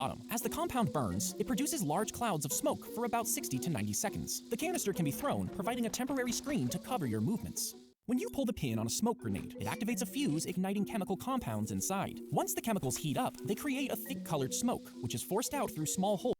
bottom. As the compound burns, it produces large clouds of smoke for about 60 to 90 seconds. The canister can be thrown, providing a temporary screen to cover your movements. When you pull the pin on a smoke grenade, it activates a fuse, igniting chemical compounds inside. Once the chemicals heat up, they create a thick colored smoke, which is forced out through small holes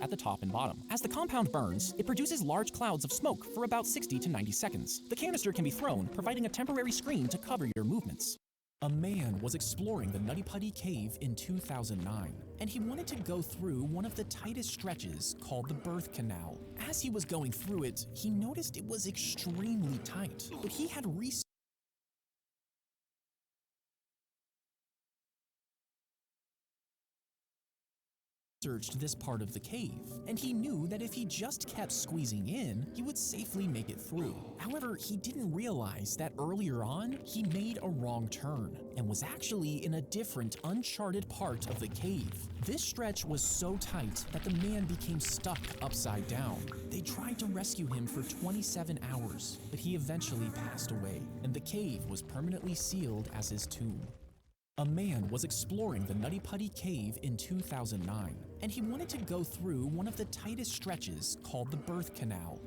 at the top and bottom. As the compound burns, it produces large clouds of smoke for about 60 to 90 seconds. The canister can be thrown, providing a temporary screen to cover your movements. A man was exploring the Nutty Putty Cave in 2009, and he wanted to go through one of the tightest stretches called the birth canal. As he was going through it, he noticed it was extremely tight, but he had researched this part of the cave, and he knew that if he just kept squeezing in, he would safely make it through. However, he didn't realize that earlier on, he made a wrong turn and was actually in a different, uncharted part of the cave. This stretch was so tight that the man became stuck upside down. They tried to rescue him for 27 hours, but he eventually passed away, and the cave was permanently sealed as his tomb. A man was exploring the Nutty Putty Cave in 2009, and he wanted to go through one of the tightest stretches called the birth canal.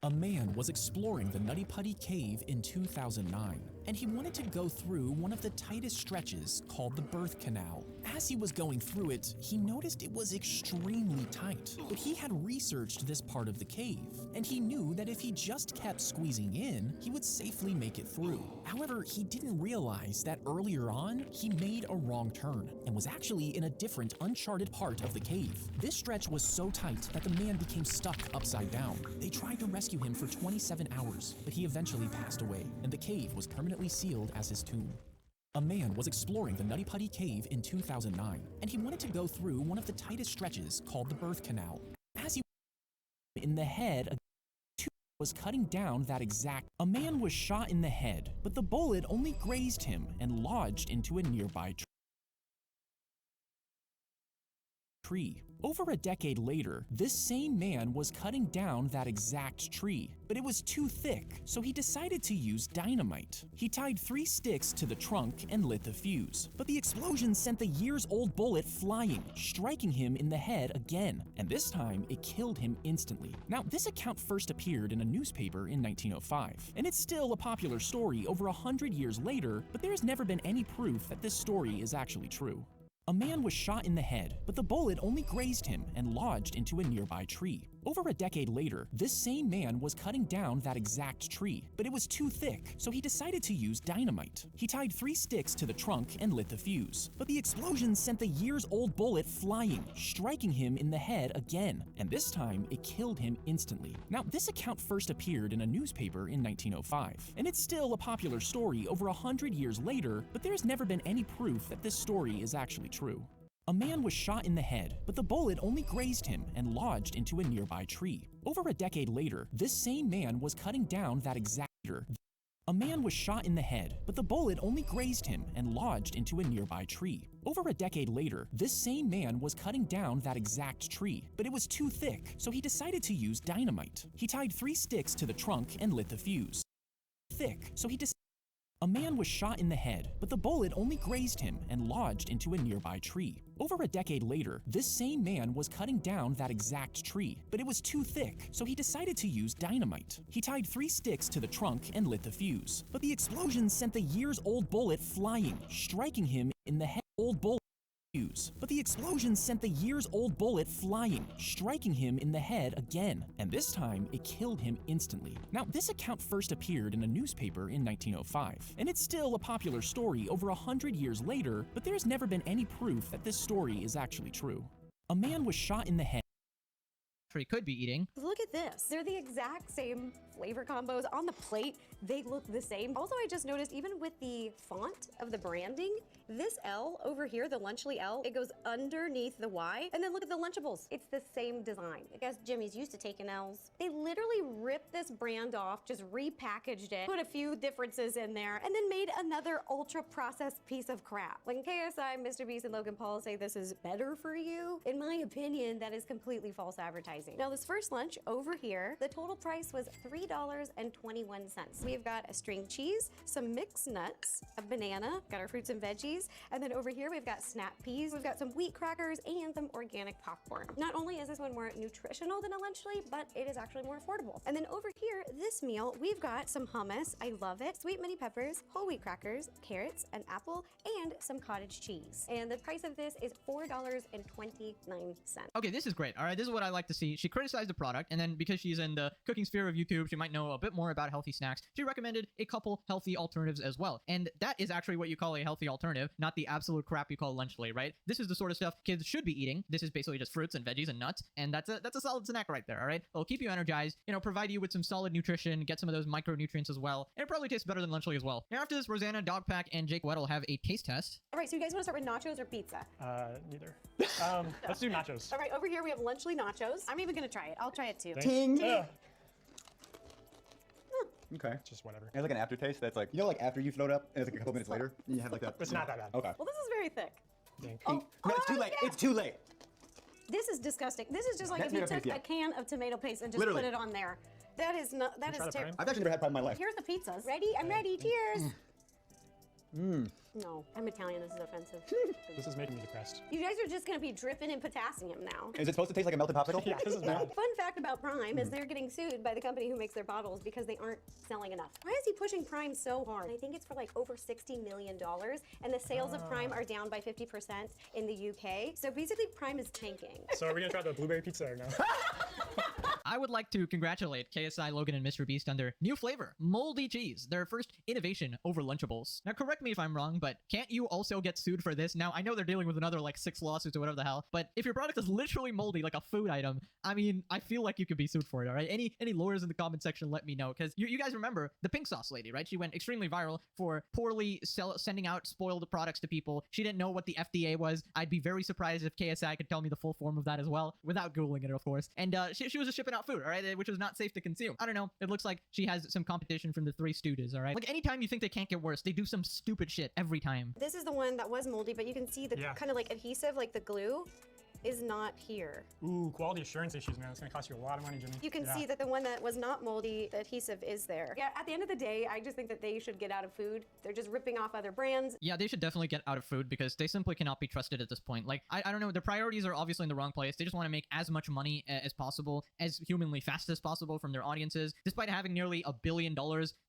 A man was exploring the Nutty Putty Cave in 2009, and he wanted to go through one of the tightest stretches called the birth canal. As he was going through it, he noticed it was extremely tight, but he had researched this part of the cave, and he knew that if he just kept squeezing in, he would safely make it through. However, he didn't realize that earlier on, he made a wrong turn and was actually in a different, uncharted part of the cave. This stretch was so tight that the man became stuck upside down. They tried to rescue him for 27 hours, but he eventually passed away, and the cave was permanently sealed as his tomb. A man was exploring the Nutty Putty Cave in 2009, and he wanted to go through one of the tightest stretches called the birth canal. As he was in the head, a was cutting down that exact. A man was shot in the head, but the bullet only grazed him and lodged into a nearby tree. Over a decade later, this same man was cutting down that exact tree, but it was too thick, so he decided to use dynamite. He tied 3 sticks to the trunk and lit the fuse, but the explosion sent the years-old bullet flying, striking him in the head again, and this time it killed him instantly. Now, this account first appeared in a newspaper in 1905, and it's still a popular story over 100 years later, but there's never been any proof that this story is actually true. A man was shot in the head, but the bullet only grazed him and lodged into a nearby tree. Over a decade later, this same man was cutting down that exact tree, but it was too thick, so he decided to use dynamite. He tied 3 sticks to the trunk and lit the fuse, but the explosion sent the years-old bullet flying, striking him in the head again, and this time it killed him instantly. Now, this account first appeared in a newspaper in 1905, and it's still a popular story over 100 years later, but there's never been any proof that this story is actually true. A man was shot in the head, but the bullet only grazed him and lodged into a nearby tree. Over a decade later, this same man was cutting down that exact tree. A man was shot in the head, but the bullet only grazed him and lodged into a nearby tree. Over a decade later, this same man was cutting down that exact tree, but it was too thick, so he decided to use dynamite. He tied 3 sticks to the trunk and lit the fuse. A man was shot in the head, but the bullet only grazed him and lodged into a nearby tree. Over a decade later, this same man was cutting down that exact tree, but it was too thick, so he decided to use dynamite. He tied 3 sticks to the trunk and lit the fuse, but the explosion sent the years-old bullet flying, striking him in the head. Old bullet But the explosion sent the years-old bullet flying, striking him in the head again, and this time it killed him instantly. Now, this account first appeared in a newspaper in 1905, and it's still a popular story over 100 years later, but there's never been any proof that this story is actually true. A man was shot in the head. He could be eating. Look at this. They're the exact same flavor combos on the plate. They look the same. Also, I just noticed even with the font of the branding, this L over here, the Lunchly L, it goes underneath the Y. And then look at the Lunchables. It's the same design. I guess Jimmy's used to taking L's. They literally ripped this brand off, just repackaged it, put a few differences in there, and then made another ultra processed piece of crap. When KSI, Mr. Beast, and Logan Paul say this is better for you, in my opinion, that is completely false advertising. Now this first lunch over here, the total price was $3.21. We've got a string cheese, some mixed nuts, a banana, got our fruits and veggies, and then over here we've got snap peas, we've got some wheat crackers, and some organic popcorn. Not only is this one more nutritional than a Lunchly, but it is actually more affordable. And then over here, this meal, we've got some hummus, I love it, sweet mini peppers, whole wheat crackers, carrots, an apple, and some cottage cheese. And the price of this is $4.29. Okay, this is great. All right, this is what I like to see. She criticized the product, and then because she's in the cooking sphere of YouTube, she might know a bit more about healthy snacks. She recommended a couple healthy alternatives as well. And that is actually what you call a healthy alternative, not the absolute crap you call Lunchly, right? This is the sort of stuff kids should be eating. This is basically just fruits and veggies and nuts, and that's a solid snack right there, all right? It'll keep you energized, you know, provide you with some solid nutrition, get some of those micronutrients as well, and it probably tastes better than Lunchly as well. Now after this, Rosanna, Dogpack, and Jake Weddle have a taste test. All right, so you guys want to start with nachos or pizza? Neither. Let's do nachos. All right, over here we have Lunchly nachos. I'm even gonna try it. I'll try it too. Ting. Okay. Just whatever. It has like an aftertaste that's like, you know, like after you float up and it's like a couple minutes later, and you have like that. It's not that bad. Okay. Well, this is very thick. Dink. Oh, No, it's too late. yeah. It's too late. This is disgusting. This is just like That's if you tomato took paste, a yeah. can of tomato paste and just Literally. put it on there. That is not, that try is the terrible. I've actually never had prime in my life. Here's the pizzas. Ready? I'm ready. Cheers. No, I'm Italian. This is offensive. This is making me depressed. You guys are just gonna be dripping in potassium now. Is it supposed to taste like a melted popsicle? Yeah, this is bad. Fun fact about Prime is they're getting sued by the company who makes their bottles because they aren't selling enough. Why is he pushing Prime so hard? I think it's for like over $60 million, and the sales of Prime are down by 50% in the UK. So basically, Prime is tanking. So are we gonna try the blueberry pizza or no? I would like to congratulate KSI, Logan, and Mr. Beast on their new flavor, moldy cheese, their first innovation over Lunchables. Now, correct me if I'm wrong, but can't you also get sued for this? Now, I know they're dealing with another like 6 lawsuits or whatever the hell, but if your product is literally moldy, like a food item, I mean, I feel like you could be sued for it, all right? Any lawyers in the comment section, let me know, because you guys remember the pink sauce lady, right? She went extremely viral for poorly sending out spoiled products to people. She didn't know what the FDA was. I'd be very surprised if KSI could tell me the full form of that as well, without Googling it, of course. And she was just shipping out food, all right, which was not safe to consume. I don't know. It looks like she has some competition from the Three Stooges, all right? Like, anytime you think they can't get worse, they do some stupid shit every time. This is the one that was moldy, but you can see the kind of like adhesive, like the glue, is not here. Ooh, quality assurance issues, man. It's gonna cost you a lot of money, Jimmy. You can see that the one that was not moldy, the adhesive is there. Yeah, at the end of the day, I just think that they should get out of food. They're just ripping off other brands. Yeah, they should definitely get out of food because they simply cannot be trusted at this point. Like, I don't know, their priorities are obviously in the wrong place. They just want to make as much money as possible, as humanly fast as possible from their audiences. Despite having nearly $1 billion,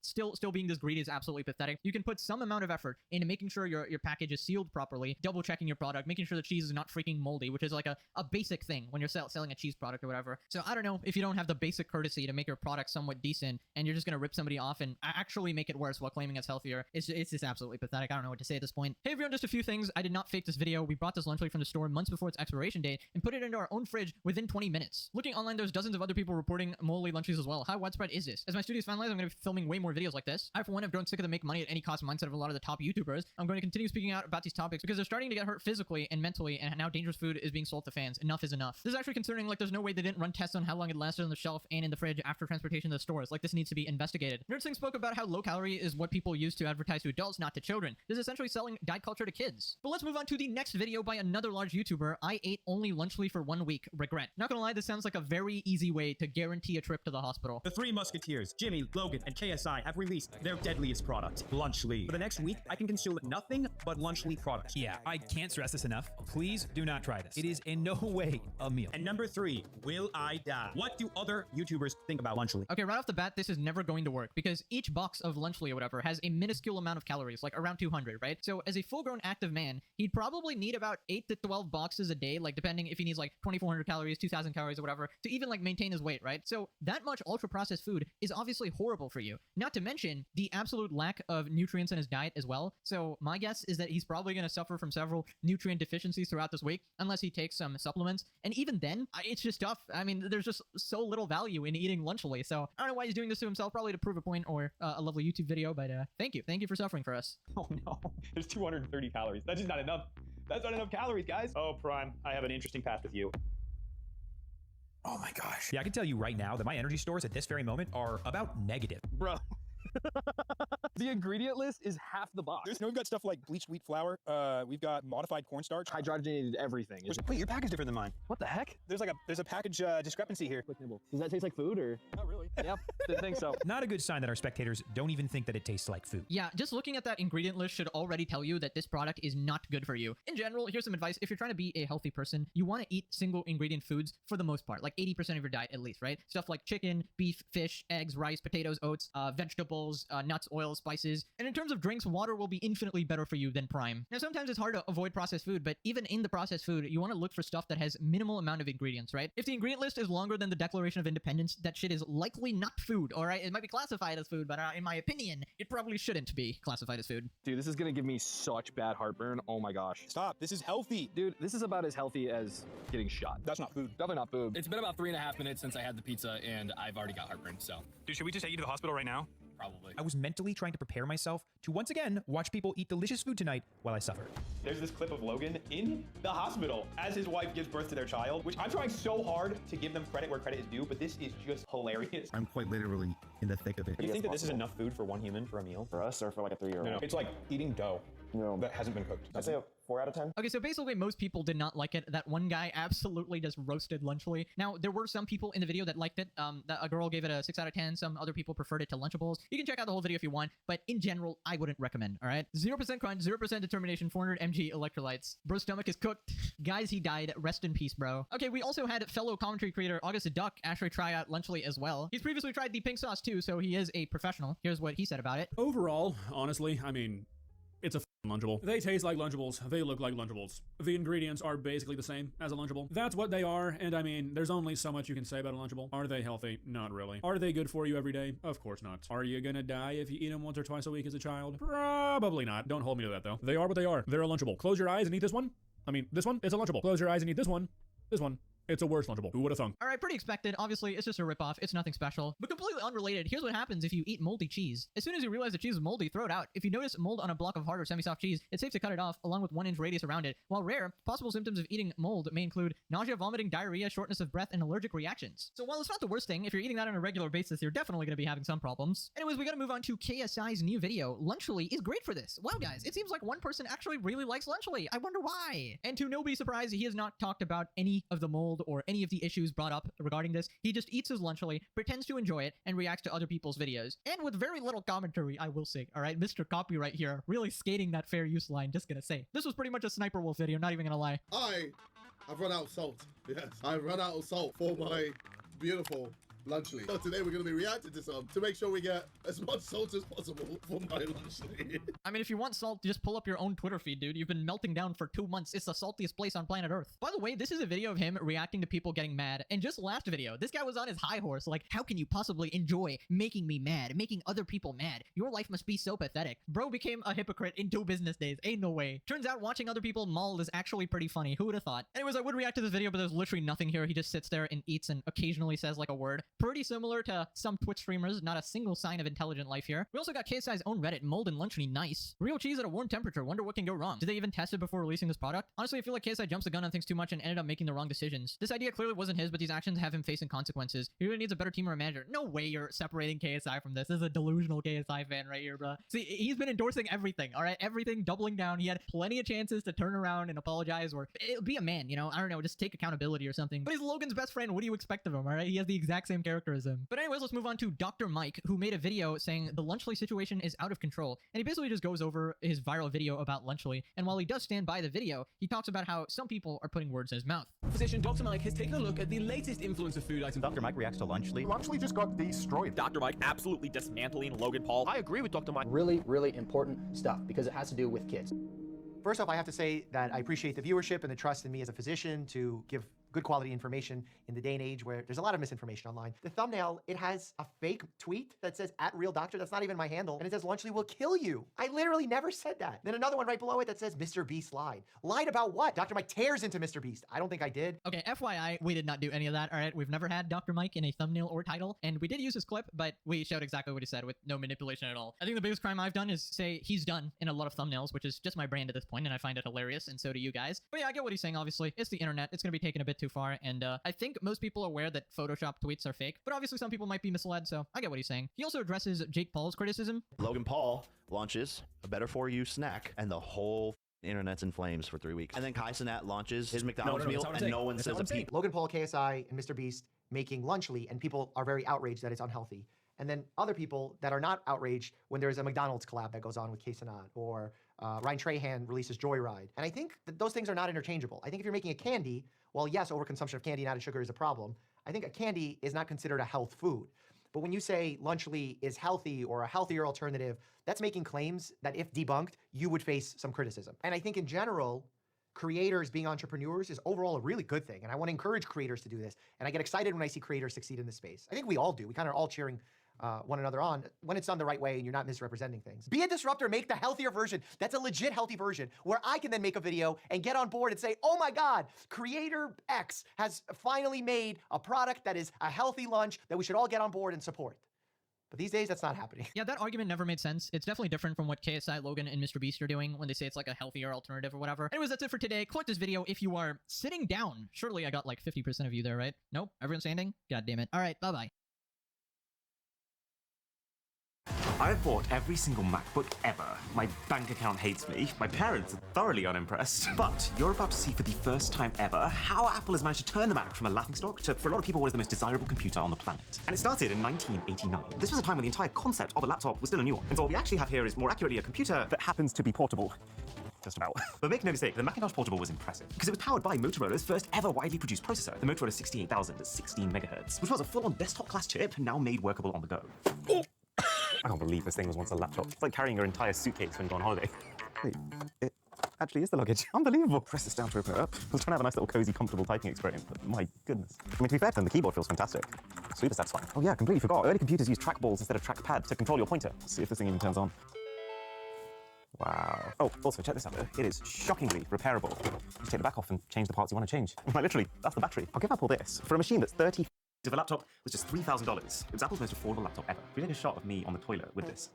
still being this greedy is absolutely pathetic. You can put some amount of effort into making sure your package is sealed properly, double checking your product, making sure the cheese is not freaking moldy, which is like a basic thing when you're selling a cheese product or whatever. So I don't know, if you don't have the basic courtesy to make your product somewhat decent and you're just gonna rip somebody off and actually make it worse while claiming it's healthier, it's just absolutely pathetic. I don't know what to say at this point. Hey everyone, just a few things. I did not fake this video. We brought this Lunchly from the store months before its expiration date and put it into our own fridge within 20 minutes. Looking online, there's dozens of other people reporting moldy Lunchlies as well. How widespread is this? As my studios finalize, I'm going to be filming way more videos like this. I, for one, have grown sick of the make money at any cost mindset of a lot of the top YouTubers. I'm going to continue speaking out about these topics because they're starting to get hurt physically and mentally, and now dangerous food is being sold to fans. Enough is enough. This is actually concerning. Like, there's no way they didn't run tests on how long it lasted on the shelf and in the fridge after transportation to the stores. Like, this needs to be investigated. Nerdsing spoke about how low calorie is what people use to advertise to adults, not to children. This is essentially selling diet culture to kids. But let's move on to the next video by another large YouTuber. I ate only Lunchly for 1 week. Regret. Not gonna lie, this sounds like a very easy way to guarantee a trip to the hospital. The Three Musketeers, Jimmy, Logan, and KSI have released their deadliest product, Lunchly. For the next week, I can consume nothing but Lunchly products. Yeah, I can't stress this enough. Please do not try this. It is in no way a meal. And number 3, will I die? What do other YouTubers think about Lunchly? Okay, right off the bat, this is never going to work because each box of Lunchly or whatever has a minuscule amount of calories, like around 200, right? So as a full-grown active man, he'd probably need about 8 to 12 boxes a day, like depending if he needs like 2,400 calories, 2,000 calories or whatever, to even like maintain his weight, right? So that much ultra-processed food is obviously horrible for you. Not to mention the absolute lack of nutrients in his diet as well. So my guess is that he's probably going to suffer from several nutrient deficiencies throughout this week, unless he takes some supplements. And even then, it's just tough. I mean, there's just so little value in eating Lunchly. So I don't know why he's doing this to himself, probably to prove a point or a lovely YouTube video, but thank you. Thank you for suffering for us. Oh no, there's 230 calories. That's just not enough. That's not enough calories, guys. Oh, Prime, I have an interesting path with you. Oh my gosh. Yeah, I can tell you right now that my energy stores at this very moment are about negative. Bro. The ingredient list is half the box. You know, we've got stuff like bleached wheat flour. We've got modified cornstarch. Hydrogenated everything. Wait, your package different than mine. What the heck? There's a package discrepancy here. Does that taste like food or? Not really. Yep, didn't think so. Not a good sign that our spectators don't even think that it tastes like food. Yeah, just looking at that ingredient list should already tell you that this product is not good for you. In general, here's some advice. If you're trying to be a healthy person, you want to eat single ingredient foods for the most part, like 80% of your diet at least, right? Stuff like chicken, beef, fish, eggs, rice, potatoes, oats, vegetables, nuts, oils, spices. And in terms of drinks, water will be infinitely better for you than Prime. Now, sometimes it's hard to avoid processed food, but even in the processed food, you want to look for stuff that has minimal amount of ingredients, right? If the ingredient list is longer than the Declaration of Independence, that shit is likely not food, all right? It might be classified as food, but in my opinion, it probably shouldn't be classified as food. Dude, this is gonna give me such bad heartburn. Oh my gosh. Stop. This is healthy. Dude, this is about as healthy as getting shot. That's not food. Definitely not food. It's been about 3.5 minutes since I had the pizza, and I've already got heartburn, so Dude, should we just take you to the hospital right now? probably. I was mentally trying to prepare myself to once again watch people eat delicious food tonight while I suffer. There's this clip of Logan in the hospital as his wife gives birth to their child, which I'm trying so hard to give them credit where credit is due, but this is just hilarious. I'm quite literally in the thick of it. Do you think that this is enough food for one human for a meal? For us or for like a 3-year-old? No, it's like eating dough that hasn't been cooked. I'd say a 4 out of 10. Okay, so basically most people did not like it. That one guy absolutely just roasted Lunchly. Now, there were some people in the video that liked it. A girl gave it a 6 out of 10. Some other people preferred it to Lunchables. You can check out the whole video if you want, but in general, I wouldn't recommend, all right? 0% crunch, 0% determination, 400 mg electrolytes. Bro's stomach is cooked. Guys, he died. Rest in peace, bro. Okay, we also had fellow commentary creator August the Duck actually try out Lunchly as well. He's previously tried the pink sauce too, so he is a professional. Here's what he said about it. Overall, honestly, I mean, it's a Lunchable. They taste like Lunchables. They look like Lunchables. The ingredients are basically the same as a Lunchable. That's what they are, and I mean, there's only so much you can say about a Lunchable. Are they healthy? Not really. Are they good for you every day? Of course not. Are you gonna die if you eat them once or twice a week as a child? Probably not. Don't hold me to that, though. They are what they are. They're a Lunchable. Close your eyes and eat this one. I mean, this one, it's a Lunchable. Close your eyes and eat this one. This one. It's a worse Lunchable. Who would have thunk? All right, pretty expected. Obviously, it's just a ripoff. It's nothing special. But completely unrelated, here's what happens if you eat moldy cheese. As soon as you realize the cheese is moldy, throw it out. If you notice mold on a block of hard or semi-soft cheese, it's safe to cut it off, along with 1-inch radius around it. While rare, possible symptoms of eating mold may include nausea, vomiting, diarrhea, shortness of breath, and allergic reactions. So while it's not the worst thing, if you're eating that on a regular basis, you're definitely going to be having some problems. Anyways, we gotta move on to KSI's new video. Lunchly is great for this. Wow, guys, it seems like one person actually really likes Lunchly. I wonder why. And to nobody's surprise, he has not talked about any of the mold or any of the issues brought up regarding this. He just eats his Lunchly, pretends to enjoy it, and reacts to other people's videos. And with very little commentary, I will say. All right, Mr. Copyright here, really skating that fair use line, just gonna say. This was pretty much a Sniper Wolf video, not even gonna lie. I've run out of salt. Yes, I've run out of salt for my beautiful Lunchly. So today we're going to be reacting to some to make sure we get as much salt as possible for my Lunchly. I mean, if you want salt, just pull up your own Twitter feed, dude. You've been melting down for 2 months. It's the saltiest place on planet Earth. By the way, this is a video of him reacting to people getting mad. And just last video, this guy was on his high horse. Like, how can you possibly enjoy making me mad, making other people mad? Your life must be so pathetic. Bro became a hypocrite in 2 business days. Ain't no way. Turns out watching other people mauled is actually pretty funny. Who would have thought? Anyways, I would react to this video, but there's literally nothing here. He just sits there and eats and occasionally says like a word. Pretty similar to some Twitch streamers, not a single sign of intelligent life here. We also got KSI's own Reddit, mold and Lunchly nice. Real cheese at a warm temperature, wonder what can go wrong. Did they even test it before releasing this product? Honestly, I feel like KSI jumps the gun on things too much and ended up making the wrong decisions. This idea clearly wasn't his, but these actions have him facing consequences. He really needs a better team or a manager. No way you're separating KSI from this. This is a delusional KSI fan right here, bro. See, he's been endorsing everything, all right? Everything, doubling down. He had plenty of chances to turn around and apologize or be a man, you know? I don't know, just take accountability or something. But he's Logan's best friend. What do you expect of him, all right? He has the exact same character characterism. But anyways, let's move on to Dr. Mike, who made a video saying the Lunchly situation is out of control. And he basically just goes over his viral video about Lunchly. And while he does stand by the video, he talks about how some people are putting words in his mouth. Physician Dr. Mike has taken a look at the latest influencer food item. Dr. Mike reacts to Lunchly. Lunchly just got destroyed. Dr. Mike absolutely dismantling Logan Paul. I agree with Dr. Mike. Really, really important stuff because it has to do with kids. First off, I have to say that I appreciate the viewership and the trust in me as a physician to give good quality information in the day and age where there's a lot of misinformation online. The thumbnail, it has a fake tweet that says @RealDoctor. That's not even my handle. And it says Lunchly will kill you. I literally never said that. Then another one right below it that says Mr. Beast lied. Lied about what? Dr. Mike tears into Mr. Beast. I don't think I did. Okay, FYI, we did not do any of that, all right? We've never had Dr. Mike in a thumbnail or title, and we did use his clip, but we showed exactly what he said with no manipulation at all. I think the biggest crime I've done is say he's done in a lot of thumbnails, which is just my brand at this point, and I find it hilarious, and so do you guys. But yeah, I get what he's saying, obviously. It's the internet. It's going to be taken a bit too far, and I think most people are aware that Photoshop tweets are fake, but obviously some people might be misled, so I get what he's saying. He also addresses Jake Paul's criticism. Logan Paul launches a better-for-you snack, and the whole internet's in flames for 3 weeks. And then Kai Cenat launches his McDonald's meal, and no one says a peep. Logan Paul, KSI, and Mr. Beast making Lunchly, and people are very outraged that it's unhealthy. And then other people that are not outraged when there's a McDonald's collab that goes on with K-Cenat, or Ryan Trahan releases Joyride. And I think that those things are not interchangeable. I think if you're making a candy, well, yes, overconsumption of candy and added sugar is a problem. I think a candy is not considered a health food. But when you say Lunchly is healthy or a healthier alternative, that's making claims that if debunked, you would face some criticism. And I think in general, creators being entrepreneurs is overall a really good thing. And I want to encourage creators to do this. And I get excited when I see creators succeed in this space. I think we all do. We kind of are all cheering one another on when it's done the right way and you're not misrepresenting things. Be a disruptor, make the healthier version. That's a legit healthy version where I can then make a video and get on board and say, oh my God, creator X has finally made a product that is a healthy lunch that we should all get on board and support. But these days, that's not happening. Yeah, that argument never made sense. It's definitely different from what KSI, Logan, and Mr. Beast are doing when they say it's like a healthier alternative or whatever. Anyways, that's it for today. Click this video if you are sitting down. Surely I got like 50% of you there, right? Nope, everyone's standing? God damn it. All right, bye-bye. I've bought every single MacBook ever. My bank account hates me. My parents are thoroughly unimpressed. But you're about to see for the first time ever how Apple has managed to turn the Mac from a laughingstock to, for a lot of people, what is the most desirable computer on the planet. And it started in 1989. This was a time when the entire concept of a laptop was still a new one. And so what we actually have here is more accurately a computer that happens to be portable. Just about. But make no mistake, the Macintosh Portable was impressive because it was powered by Motorola's first ever widely produced processor, the Motorola 68000 at 16 megahertz, which was a full-on desktop class chip now made workable on the go. I can't believe this thing was once a laptop. It's like carrying your entire suitcase when you go on holiday. Wait, it actually is the luggage. Unbelievable. Press this down to open it up. I was trying to have a nice little cozy, comfortable typing experience, but my goodness. I mean, to be fair to them, the keyboard feels fantastic. Super satisfying. Oh yeah, completely forgot. Early computers used trackballs instead of trackpad to control your pointer. Let's see if this thing even turns on. Wow. Oh, also, check this out. It is shockingly repairable. Just take the back off and change the parts you want to change. Like, literally, that's the battery. I'll give Apple this. For a machine that's 30 of a laptop was just $3,000. It was Apple's most affordable laptop ever. We take a shot of me on the toilet with this.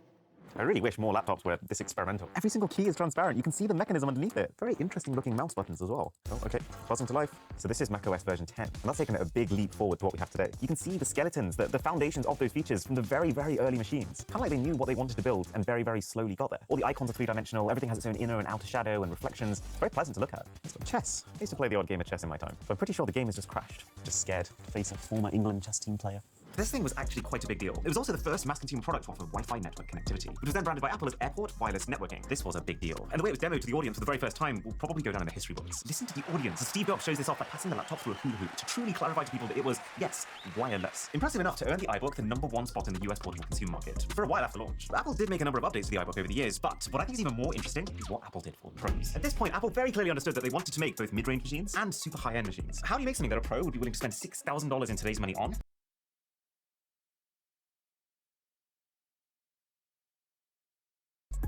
I really wish more laptops were this experimental. Every single key is transparent. You can see the mechanism underneath it. Very interesting looking mouse buttons as well. Oh, okay, buzzing to life. So this is macOS version 10, and that's taken it a big leap forward to what we have today. You can see the skeletons, the foundations of those features from the very, very early machines. Kind of like they knew what they wanted to build and very, very slowly got there. All the icons are three-dimensional. Everything has its own inner and outer shadow and reflections. It's very pleasant to look at. It's got chess. I used to play the odd game of chess in my time, but I'm pretty sure the game has just crashed. Just scared to face a former England chess team player. This thing was actually quite a big deal. It was also the first mass consumer product to offer Wi-Fi network connectivity, which was then branded by Apple as Airport Wireless Networking. This was a big deal. And the way it was demoed to the audience for the very first time will probably go down in the history books. Listen to the audience. Steve Jobs shows this off by passing the laptop through a hula hoop to truly clarify to people that it was, yes, wireless. Impressive enough to earn the iBook the #1 spot in the US portable consumer market for a while after launch. Apple did make a number of updates to the iBook over the years, but what I think is even more interesting is what Apple did for the pros. At this point, Apple very clearly understood that they wanted to make both mid-range machines and super high-end machines. How do you make something that a pro would be willing to spend $6,000 in today's money on?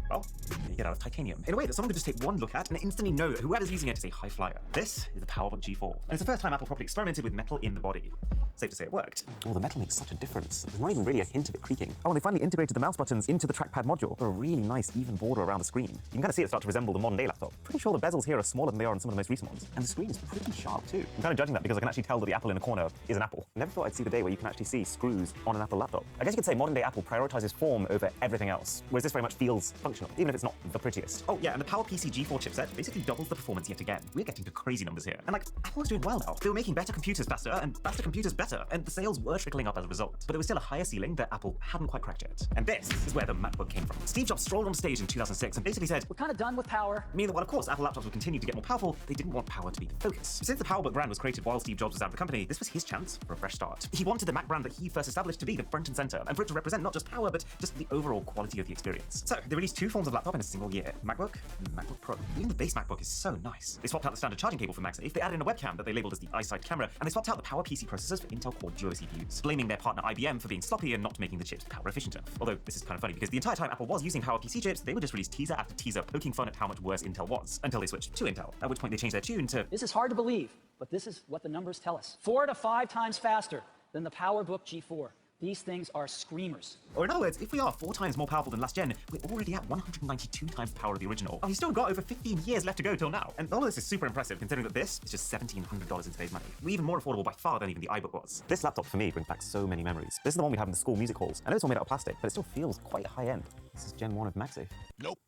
Well, you get out of titanium in a way that someone could just take one look at and instantly know that whoever's using it is a high flyer. This is the PowerBook G4, and it's the first time Apple properly experimented with metal in the body. Safe to say it worked. Oh, the metal makes such a difference. There's not even really a hint of it creaking. Oh, and they finally integrated the mouse buttons into the trackpad module for a really nice even border around the screen. You can kind of see it start to resemble the modern day laptop. Pretty sure the bezels here are smaller than they are on some of the most recent ones, and the screen is pretty sharp too. I'm kind of judging that because I can actually tell that the Apple in the corner is an Apple. Never thought I'd see the day where you can actually see screws on an Apple laptop. I guess you could say modern day Apple prioritizes form over everything else, whereas this very much feels functional, even if it's not not the prettiest. Oh yeah, and the PowerPC G4 chipset basically doubles the performance yet again. We're getting to crazy numbers here. And like, Apple's doing well now. They were making better computers faster and faster computers better, and the sales were trickling up as a result. But there was still a higher ceiling that Apple hadn't quite cracked yet. And this is where the MacBook came from. Steve Jobs strolled on stage in 2006 and basically said, "We're kind of done with power." Meaning that while of course Apple laptops would continue to get more powerful, they didn't want power to be the focus. Since the PowerBook brand was created while Steve Jobs was out of the company, this was his chance for a fresh start. He wanted the Mac brand that he first established to be the front and center, and for it to represent not just power, but just the overall quality of the experience. So they released two forms of laptop in a single year, MacBook and MacBook Pro. Even the base MacBook is so nice. They swapped out the standard charging cable for MagSafe, they added in a webcam that they labeled as the iSight camera, and they swapped out the PowerPC processors for Intel Core Duo CPUs, blaming their partner IBM for being sloppy and not making the chips power efficient enough. Although this is kind of funny because the entire time Apple was using PowerPC chips, they would just release teaser after teaser poking fun at how much worse Intel was, until they switched to Intel, at which point they changed their tune to, "This is hard to believe, but this is what the numbers tell us. 4 to 5 times faster than the PowerBook G4. These things are screamers." Or in other words, if we are 4 times more powerful than last gen, we're already at 192 times the power of the original. Oh, you've still got over 15 years left to go till now. And all of this is super impressive considering that this is just $1,700 in today's money. Even more affordable by far than even the iBook was. This laptop for me brings back so many memories. This is the one we have in the school music halls. I know it's all made out of plastic, but it still feels quite high end. This is Gen 1 of MagSafe. Nope.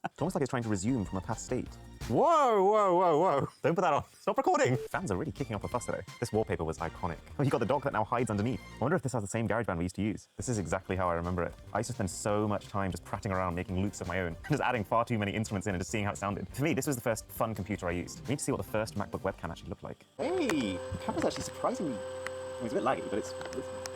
It's almost like it's trying to resume from a past state. Whoa, whoa, whoa, whoa. Don't put that on. Stop recording. Fans are really kicking up a fuss today. This wallpaper was iconic. Oh, you got the dog that now hides underneath. I wonder if this has the same GarageBand we used to use. This is exactly how I remember it. I used to spend so much time just prattling around making loops of my own, just adding far too many instruments in and just seeing how it sounded. For me, this was the first fun computer I used. We need to see what the first MacBook webcam actually looked like. Hey, the camera's actually surprisingly... Well, it's a bit laggy, but it's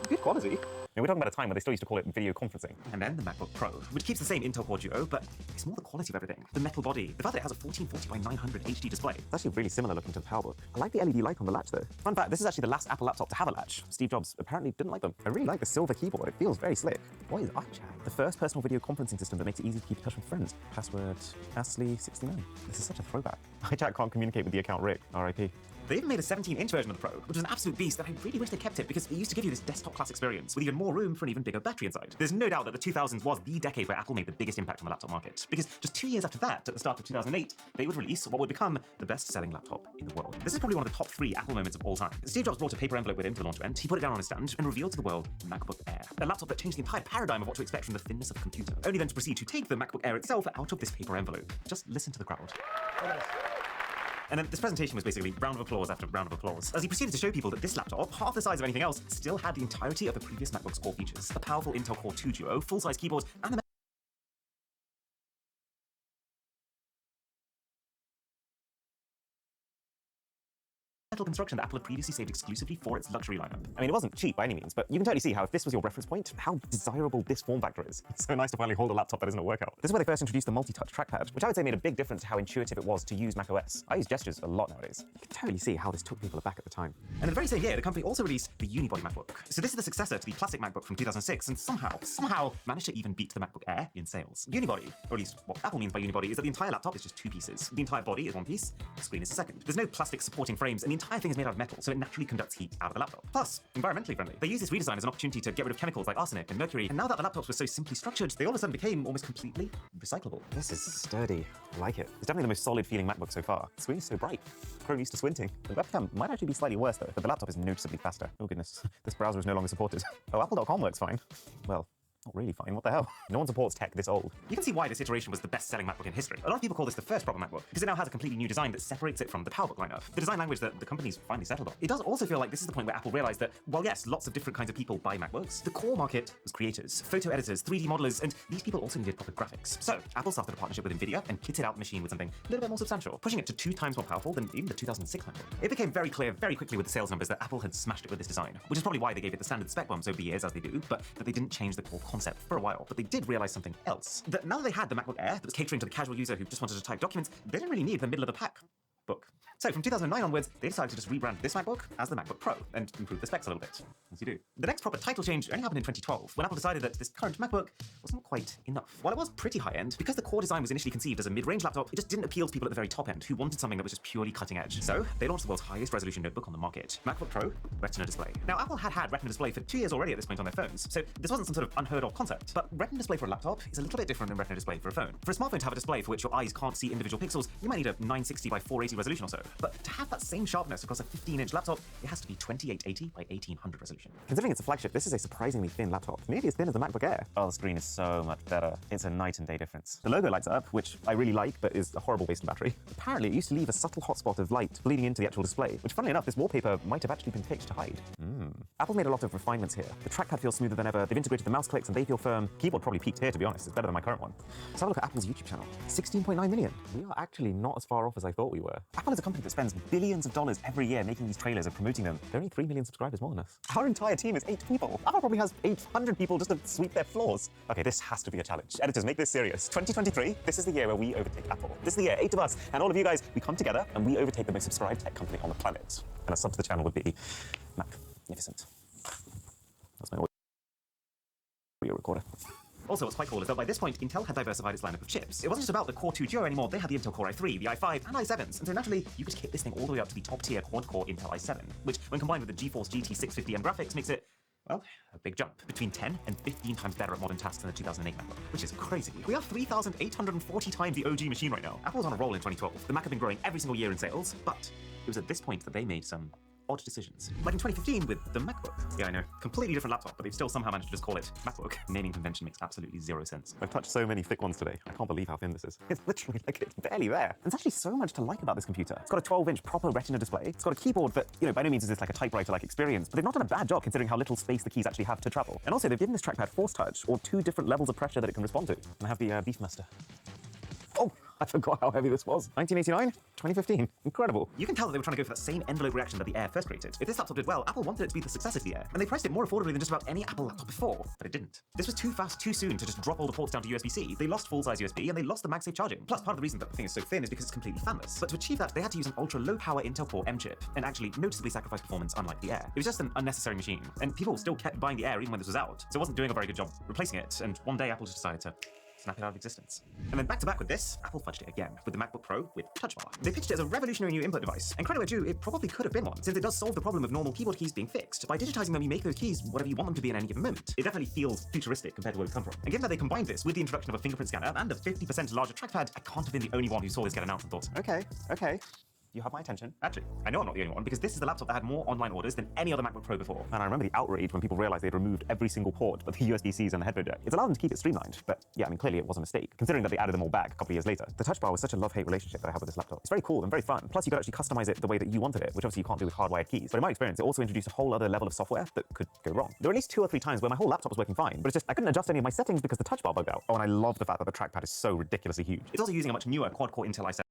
good quality. We're talking about a time where they still used to call it video conferencing. And then the MacBook Pro, which keeps the same Intel Core Duo, but it's more the quality of everything. The metal body, the fact that it has a 1440 by 900 HD display. It's actually really similar looking to the PowerBook. I like the LED light on the latch though. Fun fact, this is actually the last Apple laptop to have a latch. Steve Jobs apparently didn't like them. I really like the silver keyboard, it feels very slick. What is iChat? The first personal video conferencing system that makes it easy to keep in touch with friends. Password, Astley69. This is such a throwback. iChat can't communicate with the account Rick, RIP. They even made a 17-inch version of the Pro, which was an absolute beast, and I really wish they kept it because it used to give you this desktop-class experience with even more room for an even bigger battery inside. There's no doubt that the 2000s was the decade where Apple made the biggest impact on the laptop market, because just 2 years after that, at the start of 2008, they would release what would become the best-selling laptop in the world. This is probably one of the top 3 Apple moments of all time. Steve Jobs brought a paper envelope with him to the launch event, he put it down on his stand, and revealed to the world the MacBook Air, a laptop that changed the entire paradigm of what to expect from the thinness of a computer, only then to proceed to take the MacBook Air itself out of this paper envelope. Just listen to the crowd. And then this presentation was basically round of applause after round of applause, as he proceeded to show people that this laptop, half the size of anything else, still had the entirety of the previous MacBook's core features. A powerful Intel Core 2 Duo, full-size keyboard, and the metal construction that Apple had previously saved exclusively for its luxury lineup. I mean, it wasn't cheap by any means, but you can totally see how if this was your reference point, how desirable this form factor is. It's so nice to finally hold a laptop that isn't a workout. This is where they first introduced the multi-touch trackpad, which I would say made a big difference to how intuitive it was to use macOS. I use gestures a lot nowadays. You can totally see how this took people aback at the time. And in the very same year, the company also released the unibody MacBook. So this is the successor to the plastic MacBook from 2006, and somehow managed to even beat the MacBook Air in sales. Unibody, or at least what Apple means by unibody, is that the entire laptop is just 2 pieces. The entire body is 1 piece, the screen is a second. There's no plastic supporting frames, and the entire thing is made out of metal, so it naturally conducts heat out of the laptop. Plus, environmentally friendly. They use this redesign as an opportunity to get rid of chemicals like arsenic and mercury, and now that the laptops were so simply structured, they all of a sudden became almost completely recyclable. This is sturdy. I like it. It's definitely the most solid feeling MacBook so far. The screen is so bright. Chrome used to squinting. The webcam might actually be slightly worse though, but the laptop is noticeably faster. Oh goodness, this browser is no longer supported. Oh, Apple.com works fine. Well, not really fine, what the hell? No one supports tech this old. You can see why this iteration was the best-selling MacBook in history. A lot of people call this the first proper MacBook, because it now has a completely new design that separates it from the PowerBook lineup, the design language that the company's finally settled on. It does also feel like this is the point where Apple realized that, while yes, lots of different kinds of people buy MacBooks, the core market was creators, photo editors, 3D modelers, and these people also needed proper graphics. So, Apple started a partnership with NVIDIA and kitted out the machine with something a little bit more substantial, pushing it to 2 times more powerful than even the 2006 MacBook. It became very clear very quickly with the sales numbers that Apple had smashed it with this design, which is probably why they gave it the standard spec bumps over the years as they do, but that they didn't change the core concept for a while. But they did realize something else. That now that they had the MacBook Air that was catering to the casual user who just wanted to type documents, they didn't really need the middle of the pack book. So from 2009 onwards, they decided to just rebrand this MacBook as the MacBook Pro and improve the specs a little bit, as you do. The next proper title change only happened in 2012, when Apple decided that this current MacBook wasn't quite enough. While it was pretty high-end, because the core design was initially conceived as a mid-range laptop, it just didn't appeal to people at the very top end who wanted something that was just purely cutting edge. So they launched the world's highest resolution notebook on the market, MacBook Pro Retina display. Now, Apple had Retina display for 2 years already at this point on their phones, so this wasn't some sort of unheard of concept. But Retina display for a laptop is a little bit different than Retina display for a phone. For a smartphone to have a display for which your eyes can't see individual pixels, you might need a 960 by 480 resolution or so. But to have that same sharpness across a 15-inch laptop, it has to be 2880 by 1800 resolution. Considering it's a flagship, this is a surprisingly thin laptop, nearly as thin as the MacBook Air. Oh, the screen is so much better. It's a night and day difference. The logo lights up, which I really like, but is a horrible waste of battery. Apparently, it used to leave a subtle hotspot of light bleeding into the actual display, which, funnily enough, this wallpaper might have actually been picked to hide. Apple's made a lot of refinements here. The trackpad feels smoother than ever, they've integrated the mouse clicks and they feel firm. Keyboard probably peaked here, to be honest. It's better than my current one. Let's have a look at Apple's YouTube channel. 16.9 million. We are actually not as far off as I thought we were. Apple is a company that spends billions of dollars every year making these trailers and promoting them. They're only 3 million subscribers more than us. Our entire team is 8 people. Apple probably has 800 people just to sweep their floors. Okay, this has to be a challenge. Editors, make this serious. 2023, this is the year where we overtake Apple. This is the year 8 of us and all of you guys, we come together and we overtake the most subscribed tech company on the planet. And a sub to the channel would be magnificent. That's my audio recorder. Also, what's quite cool is that by this point, Intel had diversified its lineup of chips. It wasn't just about the Core 2 Duo anymore, they had the Intel Core i3, the i5, and i7s, and so naturally, you could hit this thing all the way up to the top-tier quad-core Intel i7, which, when combined with the GeForce GT 650M graphics, makes it, well, a big jump. Between 10 and 15 times better at modern tasks than the 2008 MacBook, which is crazy. We are 3,840 times the OG machine right now. Apple was on a roll in 2012. The Mac had been growing every single year in sales, but it was at this point that they made some odd decisions. Like in 2015 with the MacBook. Yeah, I know. Completely different laptop, but they've still somehow managed to just call it MacBook. Naming convention makes absolutely zero sense. I've touched so many thick ones today. I can't believe how thin this is. It's literally like it's barely there. There's actually so much to like about this computer. It's got a 12-inch proper Retina display. It's got a keyboard that, by no means is this like a typewriter-like experience, but they've not done a bad job considering how little space the keys actually have to travel. And also, they've given this trackpad Force Touch, or 2 different levels of pressure that it can respond to. And I have the Beefmaster. Oh, I forgot how heavy this was. 1989, 2015. Incredible. You can tell that they were trying to go for that same envelope reaction that the Air first created. If this laptop did well, Apple wanted it to be the successor to the Air, and they priced it more affordably than just about any Apple laptop before, but it didn't. This was too fast, too soon to just drop all the ports down to USB-C. They lost full-size USB, and they lost the MagSafe charging. Plus, part of the reason that the thing is so thin is because it's completely fanless. But to achieve that, they had to use an ultra-low-power Intel Core M chip, and actually noticeably sacrifice performance unlike the Air. It was just an unnecessary machine, and people still kept buying the Air even when this was out, so it wasn't doing a very good job replacing it, and one day Apple just decided to snap it out of existence. And then back to back with this, Apple fudged it again with the MacBook Pro with Touch Bar. They pitched it as a revolutionary new input device, and credit where due, it probably could have been one, since it does solve the problem of normal keyboard keys being fixed. By digitizing them, you make those keys whatever you want them to be in any given moment. It definitely feels futuristic compared to where we've come from. And given that they combined this with the introduction of a fingerprint scanner and a 50% larger trackpad, I can't have been the only one who saw this get announced and thought, okay. You have my attention. Actually, I know I'm not the only one, because this is the laptop that had more online orders than any other MacBook Pro before. And I remember the outrage when people realized they'd removed every single port but the USB-Cs and the headphone jack. It's allowed them to keep it streamlined, but yeah, I mean, clearly it was a mistake, considering that they added them all back a couple of years later. The Touch Bar was such a love-hate relationship that I have with this laptop. It's very cool and very fun. Plus, you could actually customize it the way that you wanted it, which obviously you can't do with hardwired keys. But in my experience, it also introduced a whole other level of software that could go wrong. There were at least 2 or 3 times where my whole laptop was working fine, but it's just I couldn't adjust any of my settings because the Touch Bar bugged out. Oh, and I love the fact that the trackpad is so ridiculously huge. It's also using a much newer quad-core Intel i7